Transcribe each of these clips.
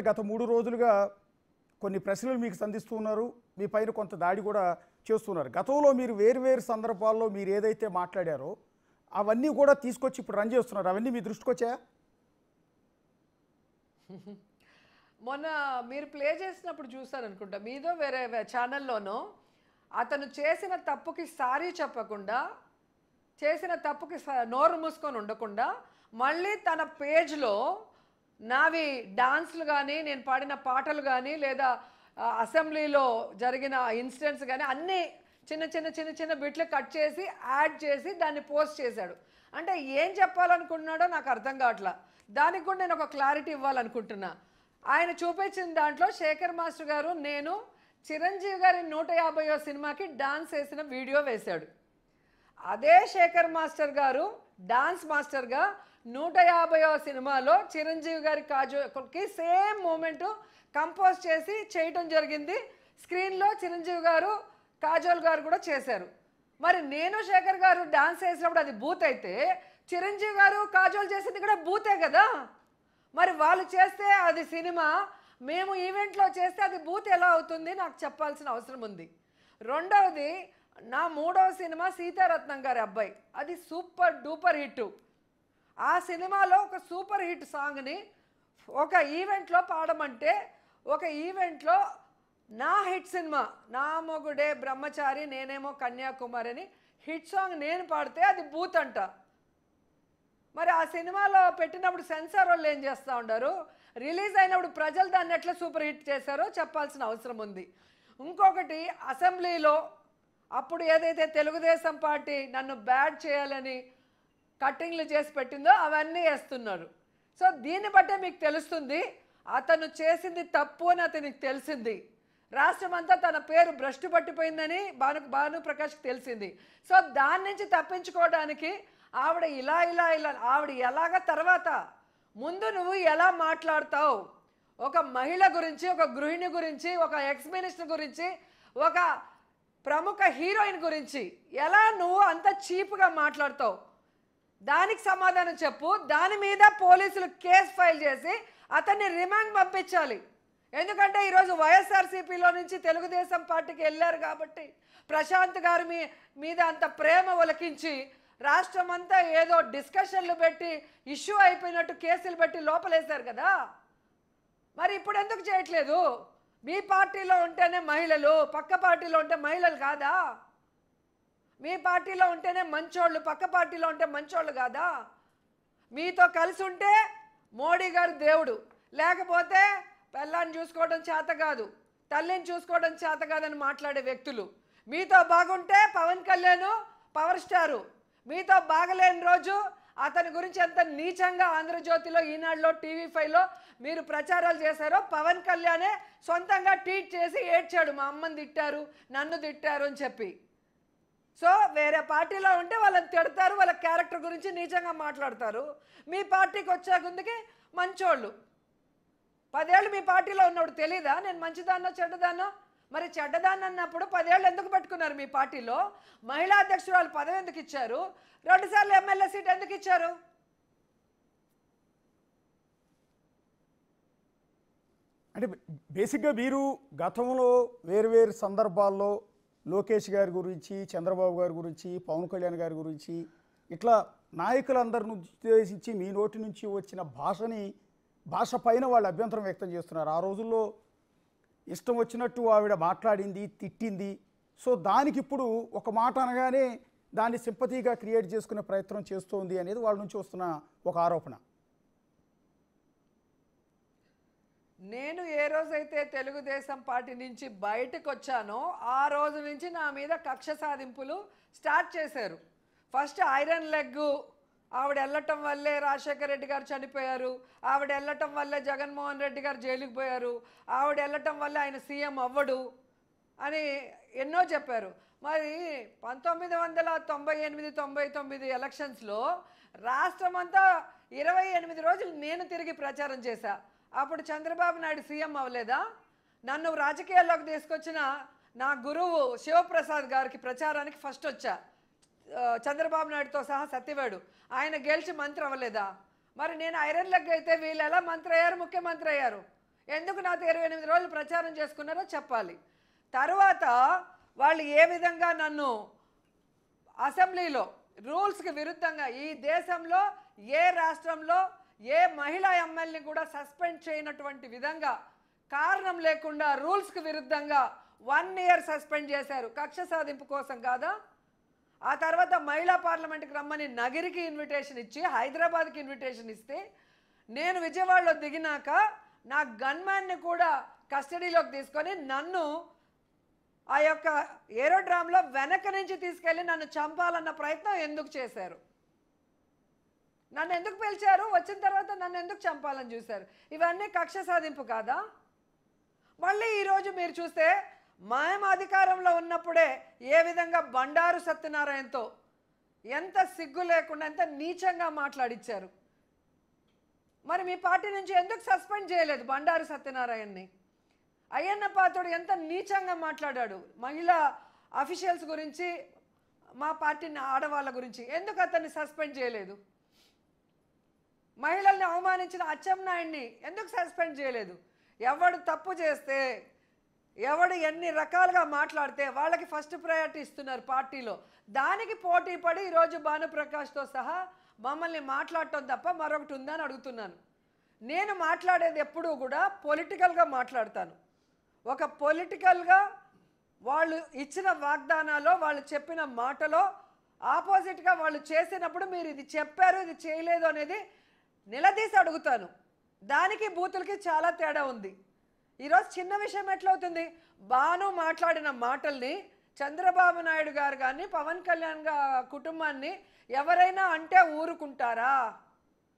గత 3 రోజులుగా కొన్ని ప్రశ్నలు మీకు సంధిస్తున్నారు. మీ పైన కొంత దాడి కూడా చేస్తున్నారు. గతంలో మీరు వేరు సందర్భాల్లో మీరు ఏదైతే మాట్లాడారో అవన్నీ కూడా తీసుకొచ్చి ఇప్పుడు రన్ చేస్తున్నారు. అవన్నీ మీ దృష్టికి వచ్చాయా? మొన్న మీరు ప్లే చేసినప్పుడు చూసాను అనుకుంటా, మీదో వేరే ఛానల్లోనో అతను చేసిన తప్పుకి సారీ చెప్పకుండా, చేసిన తప్పుకి నోరు మూసుకొని ఉండకుండా మళ్ళీ తన పేజ్లో నావి డాన్స్లు కానీ, నేను పాడిన పాటలు కానీ, లేదా అసెంబ్లీలో జరిగిన ఇన్సిడెంట్స్ కానీ అన్నీ చిన్న బిట్లు కట్ చేసి యాడ్ చేసి దాన్ని పోస్ట్ చేశాడు. అంటే ఏం చెప్పాలనుకున్నాడో నాకు అర్థం కావట్లా. దానికి కూడా నేను ఒక క్లారిటీ ఇవ్వాలనుకుంటున్నా. ఆయన చూపించిన దాంట్లో శేఖర్ మాస్టర్ గారు నేను చిరంజీవి గారి 150వ సినిమాకి డాన్స్ వేసిన వీడియో వేశాడు. అదే శేఖర్ మాస్టర్ గారు డాన్స్ మాస్టర్గా 150వ సినిమాలో చిరంజీవి గారి కాజోల్కి సేమ్ మూమెంట్ కంపోజ్ చేసి చేయటం జరిగింది. స్క్రీన్లో చిరంజీవి గారు కాజోల్ గారు కూడా చేశారు. మరి నేను శేఖర్ గారు డాన్స్ వేసినప్పుడు అది బూత్ అయితే, చిరంజీవి గారు కాజోల్ చేసింది కూడా బూతే కదా. మరి వాళ్ళు చేస్తే అది సినిమా, మేము ఈవెంట్లో చేస్తే అది బూత్ ఎలా అవుతుంది? నాకు చెప్పాల్సిన అవసరం ఉంది. రెండవది, నా 3వ సినిమా సీతారత్నం గారి అబ్బాయి, అది సూపర్ డూపర్ హిట్. ఆ సినిమాలో ఒక సూపర్ హిట్ సాంగ్ని ఒక ఈవెంట్లో పాడమంటే, ఒక ఈవెంట్లో నా హిట్ సినిమా నా మొగుడే బ్రహ్మచారి నేనేమో కన్యాకుమారి అని హిట్ సాంగ్ నేను పాడితే అది బూత్ అంట. మరి ఆ సినిమాలో పెట్టినప్పుడు సెన్సార్ వాళ్ళు ఏం చేస్తూ ఉంటారు? రిలీజ్ అయినప్పుడు ప్రజలు దాన్ని ఎట్లా సూపర్ హిట్ చేశారో చెప్పాల్సిన అవసరం ఉంది. ఇంకొకటి, అసెంబ్లీలో అప్పుడు ఏదైతే తెలుగుదేశం పార్టీ నన్ను బ్యాడ్ చేయాలని కట్టింగ్లు చేసి పెట్టిందో అవన్నీ వేస్తున్నారు. సో దీన్ని బట్టే మీకు తెలుస్తుంది అతను చేసింది తప్పు అని అతనికి తెలిసింది. రాష్ట్రమంతా తన పేరు భ్రష్టు పట్టిపోయిందని భానుప్రకాష్కి తెలిసింది. సో దాని నుంచి తప్పించుకోవడానికి ఆవిడ ఇలా ఆవిడ ఎలాగ తర్వాత ముందు నువ్వు ఎలా మాట్లాడతావు, ఒక మహిళ గురించి, ఒక గృహిణి గురించి, ఒక ఎక్స్ మినిస్టర్ గురించి, ఒక ప్రముఖ హీరోయిన్ గురించి ఎలా నువ్వు అంత చీప్గా మాట్లాడతావు? దానికి సమాధానం చెప్పు. దాని మీద పోలీసులు కేసు ఫైల్ చేసి అతన్ని రిమాండ్ పంపించాలి. ఎందుకంటే ఈరోజు వైఎస్ఆర్సీపీలో నుంచి తెలుగుదేశం పార్టీకి వెళ్ళారు కాబట్టి ప్రశాంత్ గారి మీద అంత ప్రేమ ఒలకించి రాష్ట్రం అంతా ఏదో డిస్కషన్లు పెట్టి ఇష్యూ అయిపోయినట్టు కేసులు పెట్టి లోపలేశారు కదా. మరి ఇప్పుడు ఎందుకు చేయట్లేదు? మీ పార్టీలో ఉంటేనే మహిళలు, పక్క పార్టీలో ఉంటే మహిళలు కాదా? మీ పార్టీలో ఉంటేనే మంచోళ్ళు, పక్క పార్టీలో ఉంటే మంచోళ్ళు కాదా? మీతో కలిసి ఉంటే మోడీ గారు దేవుడు, లేకపోతే పిల్లాన్ని చూసుకోవడం చేత కాదు, తల్లిని చూసుకోవడం చేత కాదని మాట్లాడే వ్యక్తులు. మీతో బాగుంటే పవన్ కళ్యాణ్ పవర్ స్టారు, మీతో బాగలేని రోజు అతని గురించి ఎంత నీచంగా ఆంధ్రజ్యోతిలో, ఈనాడులో, టీవీ5లో మీరు ప్రచారాలు చేశారో పవన్ కళ్యాణే సొంతంగా ట్వీట్ చేసి ఏడ్చాడు, మా అమ్మని తిట్టారు, నన్ను తిట్టారు అని చెప్పి. సో వేరే పార్టీలో ఉంటే వాళ్ళని తిడతారు, వాళ్ళ క్యారెక్టర్ గురించి నీచంగా మాట్లాడతారు. మీ పార్టీకి వచ్చే ముందుకి మంచోళ్ళు. 10 ఏళ్ళు మీ పార్టీలో ఉన్నప్పుడు తెలీదా నేను మంచిదాన్నో చెడ్డదాన్నో? మరి చెడ్డదాన్ని అన్నప్పుడు 10 ఏళ్ళు ఎందుకు పెట్టుకున్నారు మీ పార్టీలో? మహిళా అధ్యక్షురాలు పదవి ఎందుకు ఇచ్చారు? 2 సార్లు ఎమ్మెల్యే సీట్ ఎందుకు ఇచ్చారు? అంటే బేసిక్గా మీరు గతంలో వేరు సందర్భాల్లో లోకేష్ గారి గురించి, చంద్రబాబు గారి గురించి, పవన్ కళ్యాణ్ గారి గురించి ఇట్లా నాయకులందరిని ఉద్దేశించి మీ నోటి నుంచి వచ్చిన భాష పైన వాళ్ళు అభ్యంతరం వ్యక్తం చేస్తున్నారు. ఆ రోజుల్లో ఇష్టం వచ్చినట్టు ఆవిడ మాట్లాడింది, తిట్టింది. సో దానికి ఇప్పుడు ఒక మాట అనగానే దాన్ని సింపతిగా క్రియేట్ చేసుకునే ప్రయత్నం చేస్తోంది అనేది వాళ్ళ నుంచి వస్తున్న ఒక ఆరోపణ. నేను ఏ రోజైతే తెలుగుదేశం పార్టీ నుంచి బయటకు వచ్చానో ఆ రోజు నుంచి నా మీద కక్ష సాధింపులు స్టార్ట్ చేశారు. ఫస్ట్ ఐరన్ లెగ్, ఆవిడ వెళ్ళటం వల్లే రాజశేఖర రెడ్డి గారు చనిపోయారు, ఆవిడ వెళ్ళటం వల్లే జగన్మోహన్ రెడ్డి గారు జైలుకి పోయారు, ఆవిడ వెళ్ళటం వల్ల ఆయన సీఎం అవ్వడు అని ఎన్నో చెప్పారు. మరి 1998-99 ఎలక్షన్స్లో రాష్ట్రమంతా 28 రోజులు నేను తిరిగి ప్రచారం చేశా. అప్పుడు చంద్రబాబు నాయుడు సీఎం అవ్వలేదా? నన్ను రాజకీయాల్లోకి తీసుకొచ్చిన నా గురువు శివప్రసాద్ గారికి ప్రచారానికి ఫస్ట్ వచ్చా, చంద్రబాబు నాయుడుతో సహా సత్యవేడు. ఆయన గెలిచి మంత్రి అవ్వలేదా? మరి నేను ఐరన్ లెగ్ అయితే వీళ్ళు ఎలా మంత్రి అయ్యారు, ముఖ్యమంత్రి అయ్యారు? ఎందుకు నాతో 28 రోజులు ప్రచారం చేసుకున్నారో చెప్పాలి. తర్వాత వాళ్ళు ఏ విధంగా నన్ను అసెంబ్లీలో రూల్స్కి విరుద్ధంగా, ఈ దేశంలో ఏ రాష్ట్రంలో ఏ మహిళా ఎమ్మెల్యేని కూడా సస్పెండ్ చేయనటువంటి విధంగా కారణం లేకుండా రూల్స్కి విరుద్ధంగా 1 year సస్పెండ్ చేశారు. కక్ష సాధింపు కోసం కాదా? ఆ తర్వాత మహిళా పార్లమెంట్కి రమ్మని నగిరికి ఇన్విటేషన్ ఇచ్చి, హైదరాబాద్కి ఇన్విటేషన్ ఇస్తే, నేను విజయవాడలో దిగినాక నా గన్మ్యాన్ని కూడా కస్టడీలోకి తీసుకొని నన్ను ఆ యొక్క ఏరోడ్రామ్లో వెనక నుంచి తీసుకెళ్ళి నన్ను చంపాలన్న ప్రయత్నం ఎందుకు చేశారు? నన్ను ఎందుకు పిలిచారు? వచ్చిన తర్వాత నన్ను ఎందుకు చంపాలని చూశారు? ఇవన్నీ కక్ష సాధింపు కాదా? మళ్ళీ ఈరోజు మీరు చూస్తే మేము అధికారంలో ఉన్నప్పుడే ఏ విధంగా బండారు సత్యనారాయణతో ఎంత సిగ్గు లేకుండా ఎంత నీచంగా మాట్లాడిచ్చారు. మరి మీ పార్టీ నుంచి ఎందుకు సస్పెండ్ చేయలేదు బండారు సత్యనారాయణని? అయ్యన్న పాత్రుడు ఎంత నీచంగా మాట్లాడాడు మహిళా అఫీషియల్స్ గురించి, మా పార్టీని ఆడవాళ్ళ గురించి. ఎందుకు అతన్ని సస్పెండ్ చేయలేదు? మహిళల్ని అవమానించిన అచ్చెన్నాయుడిని ఎందుకు సస్పెండ్ చేయలేదు? ఎవడు తప్పు చేస్తే, ఎవడు ఎన్ని రకాలుగా మాట్లాడితే వాళ్ళకి ఫస్ట్ ప్రయారిటీ ఇస్తున్నారు పార్టీలో. దానికి పోటీ పడి ఈరోజు భానుప్రకాష్తో సహా మమ్మల్ని మాట్లాడటం తప్ప మరొకటి ఉందని అడుగుతున్నాను. నేను మాట్లాడేది ఎప్పుడూ కూడా పొలిటికల్గా మాట్లాడతాను. ఒక పొలిటికల్గా వాళ్ళు ఇచ్చిన వాగ్దానాలో, వాళ్ళు చెప్పిన మాటలో ఆపోజిట్గా వాళ్ళు చేసినప్పుడు మీరు ఇది చెప్పారు, ఇది చేయలేదు అనేది నిలదీసి అడుగుతాను. దానికి బూతులకి చాలా తేడా ఉంది. ఈరోజు చిన్న విషయం ఎట్లవుతుంది? బాను మాట్లాడిన మాటల్ని చంద్రబాబు నాయుడు గారు కానీ పవన్ కళ్యాణ్ కుటుంబాన్ని ఎవరైనా అంటే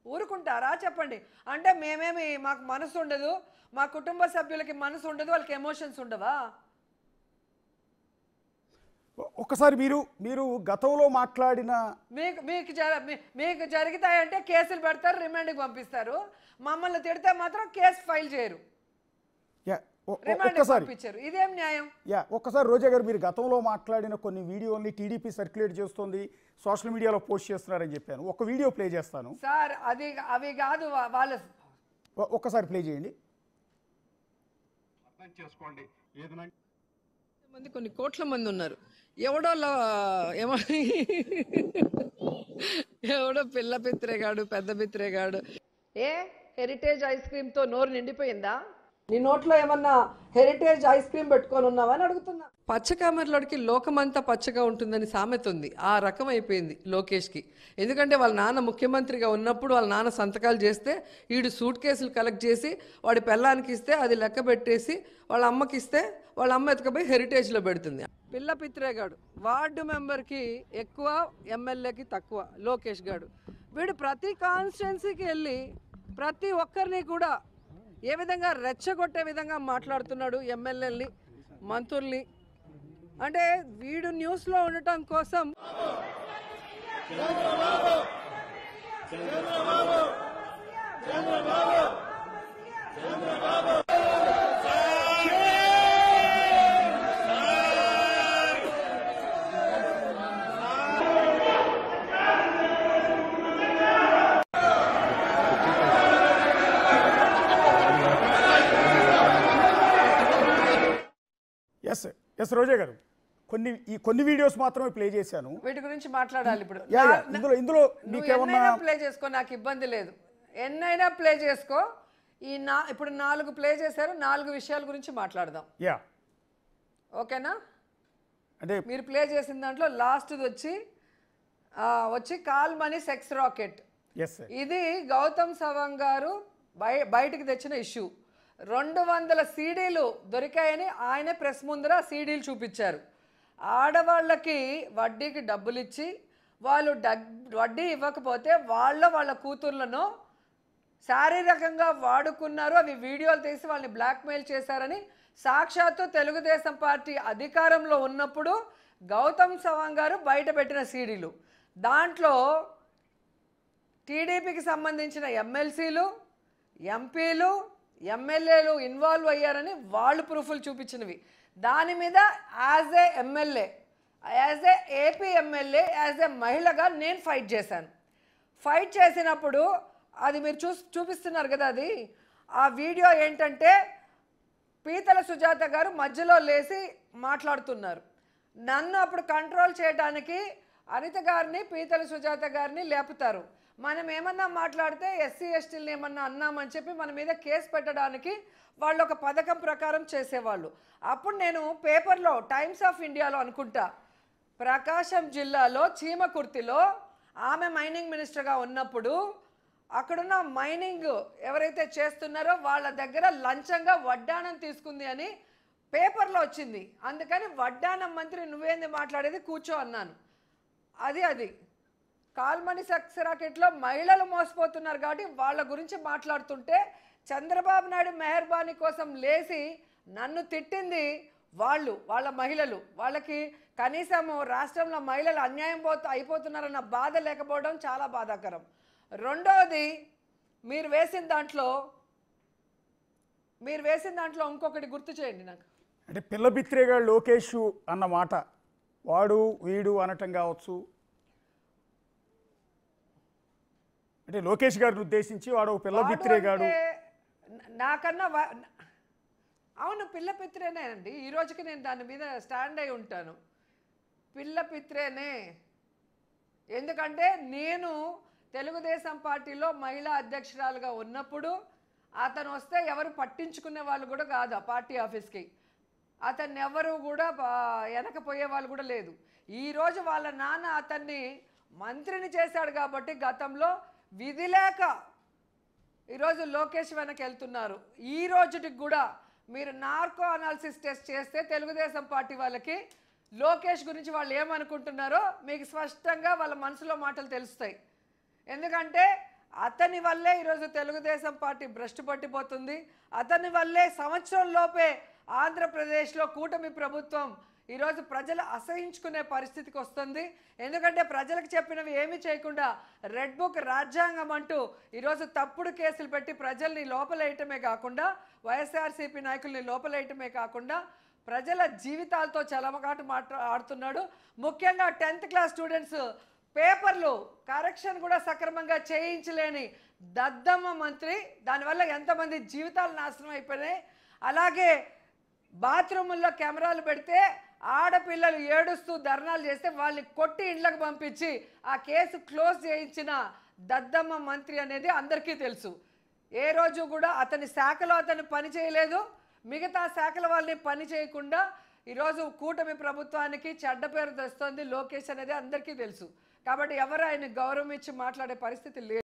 ఊరుకుంటారా చెప్పండి. అంటే మేమేమి, మాకు మనసు ఉండదు, మా కుటుంబ సభ్యులకి మనసు ఉండదు, వాళ్ళకి ఎమోషన్స్ ఉండవా? ఒక్కసారి మీరు గతంలో మాట్లాడిన మీకు జరుగుతాయంటే కేసులు పెడతారు, రిమాండ్కి పంపిస్తారు. మమ్మల్ని తిడితే మాత్రం కేసు ఫైల్ చేయరు, పంపించారు. ఇదేం న్యాయం? ఒక్కసారి రోజా గారు, మీరు గతంలో మాట్లాడిన కొన్ని వీడియోల్ని టీడీపీ సర్క్యులేట్ చేస్తుంది, సోషల్ మీడియాలో పోస్ట్ చేస్తున్నారని చెప్పాను. ఒక వీడియో ప్లే చేస్తాను సార్. అవి కాదు వాళ్ళ, ఒక్కసారి ప్లే చేయండి. మంది, కొన్ని కోట్ల మంది ఉన్నారు. ఎవడో పిల్ల పిత్రేగాడు, పెద్ద పిత్రేగాడు. హెరిటేజ్ ఐస్ క్రీమ్తో నోరు నిండిపోయిందా? నీ నోట్లో ఏమన్నా హెరిటేజ్ ఐస్ క్రీమ్ పెట్టుకొని ఉన్నావా అని అడుగుతున్నా. పచ్చకామెరలోడికి లోకమంతా పచ్చగా ఉంటుందని సామెత ఉంది. ఆ రకం అయిపోయింది లోకేష్కి. ఎందుకంటే వాళ్ళ నాన్న ముఖ్యమంత్రిగా ఉన్నప్పుడు వాళ్ళ నాన్న సంతకాలు చేస్తే వీడు సూట్ కేసులు కలెక్ట్ చేసి వాడి పెళ్ళానికి ఇస్తే అది లెక్క పెట్టేసి వాళ్ళ అమ్మకి ఇస్తే వాళ్ళ అమ్మ ఎత్తుకపోయి హెరిటేజ్లో పెడుతుంది. పిల్ల పిత్రేగాడు, వార్డు మెంబర్కి ఎక్కువ, ఎమ్మెల్యేకి తక్కువ లోకేష్ గాడు. వీడు ప్రతి కాన్స్టిట్యున్సీకి వెళ్ళి ప్రతి ఒక్కరిని కూడా ఏ విధంగా రెచ్చగొట్టే విధంగా మాట్లాడుతున్నాడు ఎమ్మెల్యేలని, మంత్రుల్ని. అంటే వీడు న్యూస్లో ఉండటం కోసం ఎస్ రోజా గారు, కొన్ని వీడియోస్ మాత్రమే ప్లే చేశాను. వీటి గురించి మాట్లాడాలి ఇప్పుడు. ఇందులో మీకేమన్నా ప్లే చేసుకో, నాకు ఇబ్బంది లేదు. ఎన్నైనా ప్లే చేసుకో. ఇప్పుడు 4 ప్లే చేశారు, 4 విషయాల గురించి మాట్లాడదాం. ఓకేనా? అంటే మీరు ప్లే చేసిన దాంట్లో లాస్ట్ది వచ్చి కాల్ మనీ సెక్స్ రాకెట్. ఇది గౌతమ్ సవాంగ్ గారు బయటికి తెచ్చిన ఇష్యూ. 200 సీడీలు దొరికాయని ఆయనే ప్రెస్ ముందర సీడీలు చూపించారు. ఆడవాళ్ళకి వడ్డీకి డబ్బులు ఇచ్చి వాళ్ళు వడ్డీ ఇవ్వకపోతే వాళ్ళ కూతుర్లను శారీరకంగా వాడుకున్నారు. అవి వీడియోలు తీసి వాళ్ళని బ్లాక్మెయిల్ చేశారని సాక్షాత్తు తెలుగుదేశం పార్టీ అధికారంలో ఉన్నప్పుడు గౌతమ్ సవాంగ్ గారు బయట పెట్టిన సీడీలు. దాంట్లో టీడీపీకి సంబంధించిన ఎమ్మెల్సీలు, ఎంపీలు, ఎమ్మెల్యేలు ఇన్వాల్వ్ అయ్యారని వాళ్ళు ప్రూఫ్లు చూపించినవి. దాని మీద as a MLA, as a AP MLA, as a మహిళగా నేను ఫైట్ చేశాను. ఫైట్ చేసినప్పుడు అది మీరు చూపిస్తున్నారు కదా, ఆ వీడియో ఏంటంటే పీతల సుజాత గారు మధ్యలో లేచి మాట్లాడుతున్నారు. నన్ను అప్పుడు కంట్రోల్ చేయడానికి అనిత గారిని పీతల సుజాత గారిని లేపుతారు. మనం ఏమన్నా మాట్లాడితే ఎస్సీ ఎస్టీలని ఏమన్నా అన్నామని చెప్పి మన మీద కేసు పెట్టడానికి వాళ్ళు ఒక పథకం ప్రకారం చేసేవాళ్ళు. అప్పుడు నేను పేపర్లో టైమ్స్ ఆఫ్ ఇండియాలో అనుకుంటా ప్రకాశం జిల్లాలో చీమకుర్తిలో ఆమె మైనింగ్ మినిస్టర్గా ఉన్నప్పుడు అక్కడున్న మైనింగ్ ఎవరైతే చేస్తున్నారో వాళ్ళ దగ్గర లంచంగా వడ్డానం తీసుకుంది అని పేపర్లో వచ్చింది. అందుకని వడ్డానం మంత్రి నువ్వేంది మాట్లాడేది కూర్చో అన్నాను. అది కాల్మని సెక్స్ రాకెట్లో మహిళలు మోసపోతున్నారు కాబట్టి వాళ్ళ గురించి మాట్లాడుతుంటే చంద్రబాబు నాయుడు మెహర్బానీ కోసం లేచి నన్ను తిట్టింది వాళ్ళ మహిళలు. వాళ్ళకి కనీసం రాష్ట్రంలో మహిళలు అన్యాయం అయిపోతున్నారన్న బాధ లేకపోవడం చాలా బాధాకరం. రెండవది మీరు వేసిన దాంట్లో ఇంకొకటి గుర్తు చేయండి నాకు. అంటే పిల్ల బిత్రేగా లోకేష్ అన్న మాట వాడు వీడు అనటం కావచ్చు, అంటే లోకేష్ గారిని ఉద్దేశించి వాడు పిల్ల బిత్రేగాడు నాకన్నా అవును పిల్ల పిత్రేనే అండి. ఈ రోజుకి నేను దాని మీద స్టాండ్ అయి ఉంటాను. పిల్ల పిత్రేనే. ఎందుకంటే నేను తెలుగుదేశం పార్టీలో మహిళా అధ్యక్షురాలుగా ఉన్నప్పుడు అతను వస్తే ఎవరు పట్టించుకునే వాళ్ళు కూడా కాదు ఆ పార్టీ ఆఫీస్కి. అతన్ని ఎవరు కూడా వెనకపోయే వాళ్ళు కూడా లేదు. ఈరోజు వాళ్ళ నాన్న అతన్ని మంత్రిని చేశాడు కాబట్టి గతంలో విధి లేక ఈరోజు లోకేష్ వెనక్కి వెళ్తున్నారు. ఈ రోజుటికి కూడా మీరు నార్కో అనాలిసిస్ టెస్ట్ చేస్తే తెలుగుదేశం పార్టీ వాళ్ళకి లోకేష్ గురించి వాళ్ళు ఏమనుకుంటున్నారో మీకు స్పష్టంగా వాళ్ళ మనసులో మాటలు తెలుస్తాయి. ఎందుకంటే అతని వల్లే ఈరోజు తెలుగుదేశం పార్టీ భ్రష్టు పట్టిపోతుంది. అతని వల్లే సంవత్సరం లోపే ఆంధ్రప్రదేశ్లో కూటమి ప్రభుత్వం ఈరోజు ప్రజలు అసహించుకునే పరిస్థితికి వస్తుంది. ఎందుకంటే ప్రజలకు చెప్పినవి ఏమీ చేయకుండా రెడ్ బుక్ రాజ్యాంగం అంటూ ఈరోజు తప్పుడు కేసులు పెట్టి ప్రజల్ని లోపలేయటమే కాకుండా వైఎస్ఆర్సీపీ నాయకుల్ని లోపలేయటమే కాకుండా ప్రజల జీవితాలతో చలమకాటు ఆడుతున్నాడు. ముఖ్యంగా 10th క్లాస్ స్టూడెంట్స్ పేపర్లు కరెక్షన్ కూడా సక్రమంగా చేయించలేని దద్దమ్మ మంత్రి. దానివల్ల ఎంతమంది జీవితాలు నాశనం అయిపోయినాయి. అలాగే బాత్రూముల్లో కెమెరాలు పెడితే ఆడపిల్లలు ఏడుస్తూ ధర్నాలు చేస్తే వాళ్ళని కొట్టి ఇండ్లకు పంపించి ఆ కేసు క్లోజ్ చేయించిన దద్దమ్మ మంత్రి అనేది అందరికీ తెలుసు. ఏ రోజు కూడా అతని శాఖలో అతను పని చేయలేదు. మిగతా శాఖల వాళ్ళని పని చేయకుండా ఈరోజు కూటమి ప్రభుత్వానికి చెడ్డ పేరు తెస్తుంది లోకేష్ అనేది అందరికీ తెలుసు. కాబట్టి ఎవరు ఆయన గౌరవం ఇచ్చి మాట్లాడే పరిస్థితి లేదు.